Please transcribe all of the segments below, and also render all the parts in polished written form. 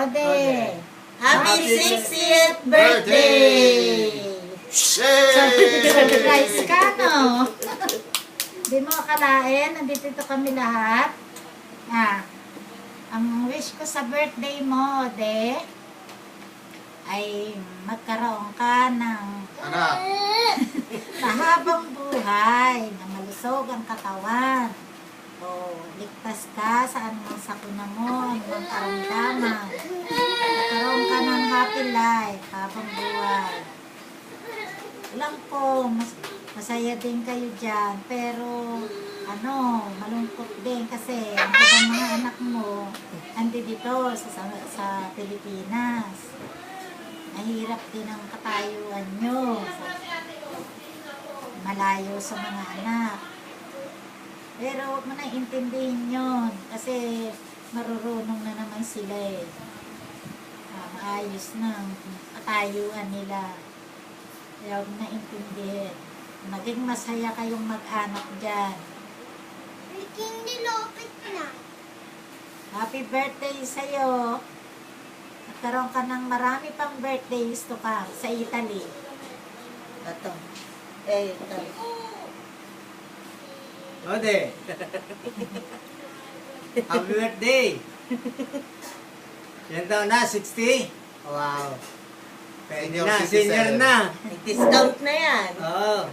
Ode. Happy 60th birthday! Surprise ka, no? Di mo akalain, nandito kami lahat. Ang wish ko sa birthday mo, Ode, ay magkaroon ka ng Anak. mahabang buhay, na malusog ang katawan. O, ligtas ka sa anumang sakuna mo, anumang karamdaman. Magkaroon ka ng happy life, habang buhay. Alam ko, masaya din kayo dyan, pero malungkot din kasi ang ibang mga anak mo andi dito sa Pilipinas. Mahirap din ang katayuan nyo. Malayo sa mga anak. Pero huwag mo na intindihin yun kasi marurunong na naman sila eh. Maayos na ang katayuan nila. Kaya huwag na intindihin. Maging masaya kayong mag-anak dyan. Happy birthday sa'yo. Nagkaroon ka ng marami pang birthdays to come sa Italy. Ito. Ito. Ode. Happy birthday. Ilan taon na? 60? Wow. Pwede na, senior na. Discount na yan. Oo.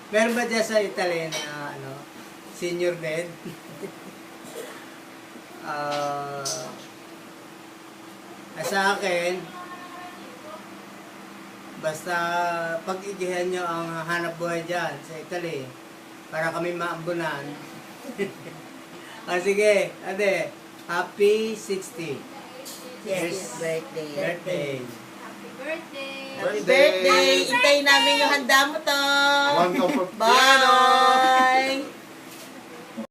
Meron ba dyan sa Italy na senior din? Sa akin, basta pag-igihan nyo ang hanap buhay dyan sa Italy para kami maambunan. Sige, ade, happy 60. Yes, birthday. Birthday. Happy birthday! Hintayin namin yung handa mo to. One cup of Bye!